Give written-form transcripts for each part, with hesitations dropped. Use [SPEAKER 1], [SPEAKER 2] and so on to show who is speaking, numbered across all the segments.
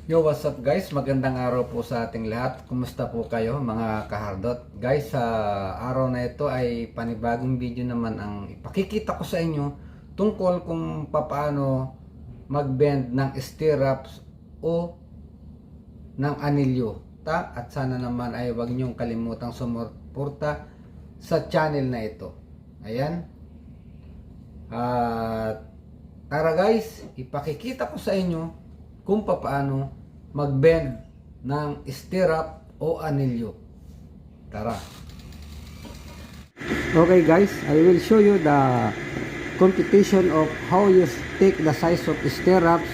[SPEAKER 1] Yo, what's up guys? Magandang araw po sa ating lahat. Kumusta po kayo mga kahardot? Guys, sa araw na ito ay panibagong video naman ang ipakikita ko sa inyo tungkol kung paano mag-bend ng stirrups o ng anilyo. At sana naman ay wag niyong kalimutang sumuporta sa channel na ito. Ayan. At tara guys, ipakikita ko sa inyo kung paano mag-bend ng stirrup o anilyo. Tara. Okay guys, I will show you the computation of how you take the size of stirrups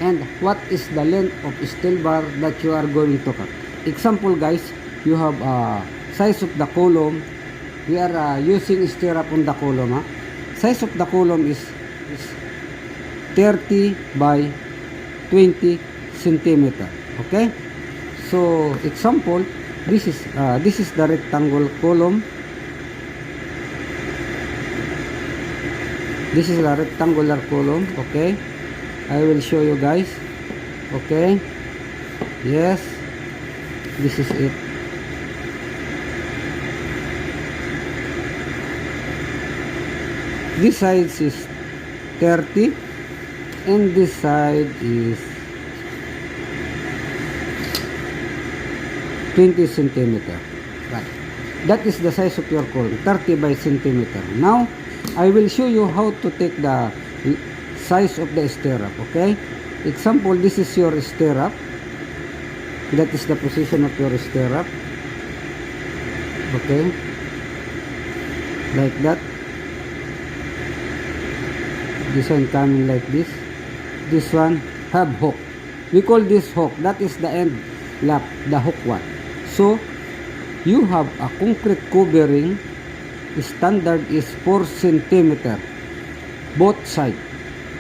[SPEAKER 1] and what is the length of steel bar that you are going to cut. Example guys, you have a size of the column. We are using stirrup on the column. Size of the column is 30 by 20 centimeter. Okay, so example, this is the rectangle column. This is a rectangular column. Okay, I will show you guys. Okay, yes, this is it. This side is 30 and this side is 20 centimeter. Right. That is the size of your column, 30 by centimeter. Now, I will show you how to take the size of the stirrup. Okay. Example, this is your stirrup. That is the position of your stirrup. Okay. Like that. This one coming like this. This one have hook. We call this hook. That is the end lap, the hook one. So you have a concrete covering. Standard is 4 centimeter. Both side.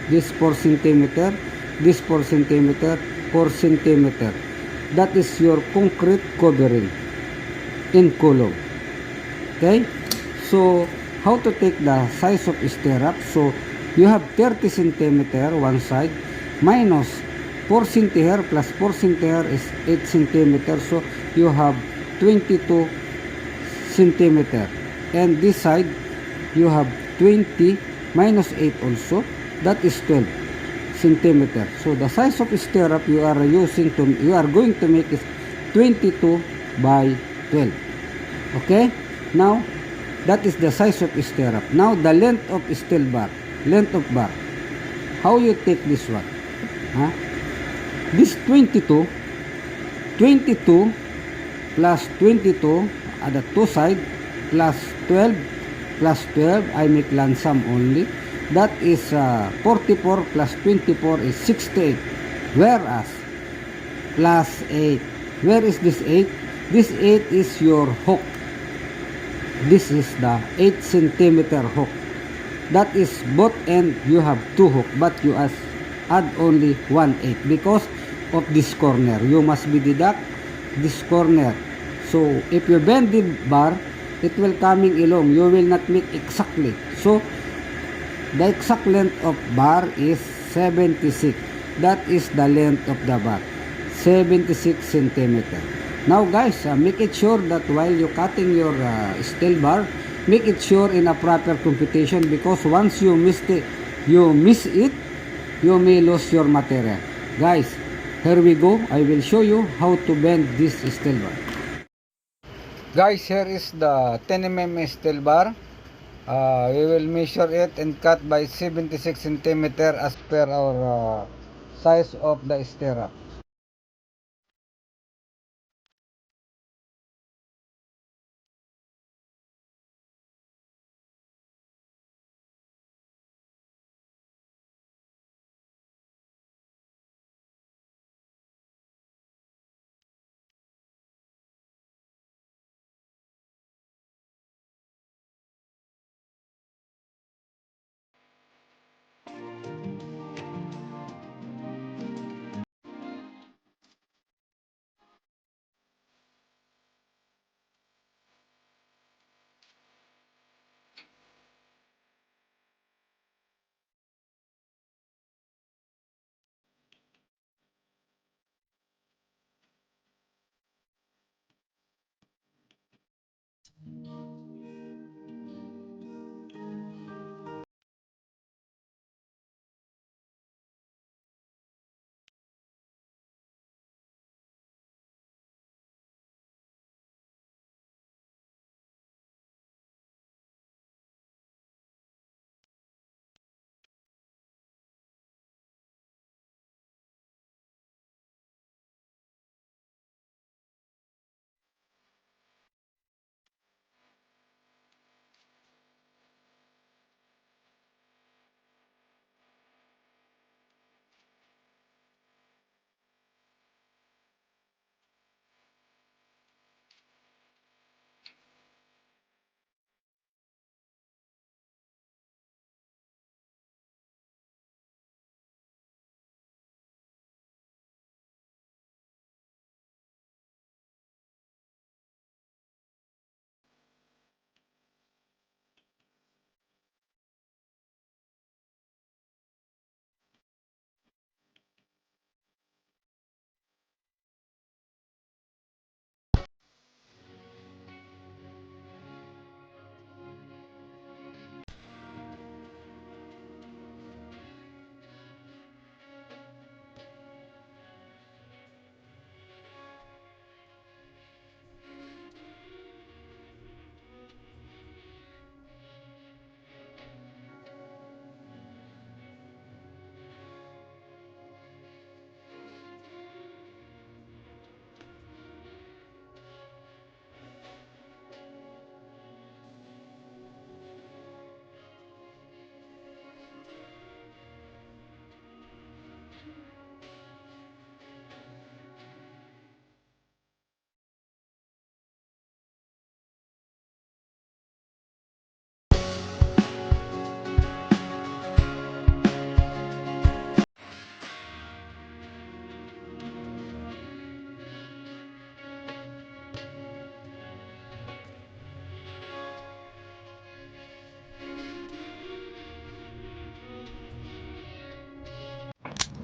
[SPEAKER 1] This 4 centimeter. This 4 centimeter. 4 centimeter. That is your concrete covering in column. Okay. So how to take the size of stirrup? So you have 30 centimeter one side minus 4 centimeter plus 4 centimeter is 8 centimeter. So you have 22 centimeter. And this side you have 20 minus 8 also. That is 12 centimeter. So the size of stirrup you are going to make is 22 by 12. Okay. Now that is the size of stirrup. Now the length of steel bar. Length of bar. How you take this one? Huh? This 22 plus 22 at the two side plus 12 plus 12, I make lansam only. That is 44 plus 24 is 68. Whereas plus 8. Where is this 8? This 8 is your hook. This is the 8 centimeter hook. That is both end you have two hook, but you add only 1/8 because of this corner. You must be deduct this corner. So if you bend the bar, it will coming along. You will not make exactly. So the exact length of bar is 76. That is the length of the bar, 76 centimeter. Now guys, make it sure that while you cutting your steel bar, make it sure in a proper computation, because once you miss it, you may lose your material. Guys, here we go. I will show you how to bend this steel bar. Guys, here is the 10 mm steel bar. We will measure it and cut by 76 centimeter as per our size of the stirrup.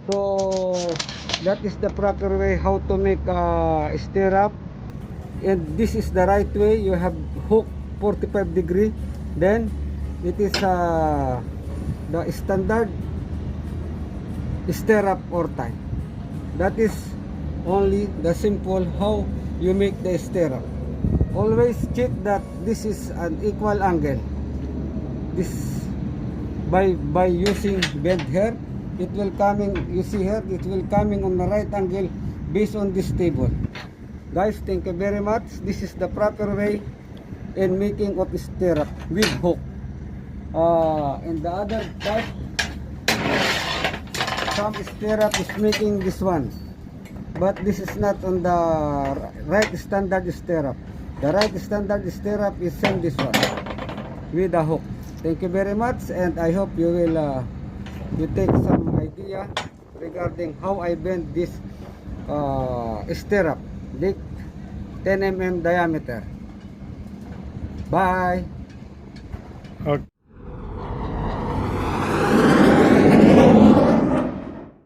[SPEAKER 1] So that is the proper way how to make stirrup, and this is the right way. You have hook 45 degree, then it is the standard stirrup or tie. That is only the simple how you make the stirrup. Always check that this is an equal angle. This by using bend here, it will coming, you see here, it will coming on the right angle based on this table. Guys, thank you very much. This is the proper way in making of stirrup with hook. And the other type, some stirrup is making this one, but this is not on the right standard stirrup. The right standard stirrup is same this one with a hook. Thank you very much, and I hope you will you take some idea regarding how I bend this stirrup, like 10 mm diameter. Bye.
[SPEAKER 2] Okay.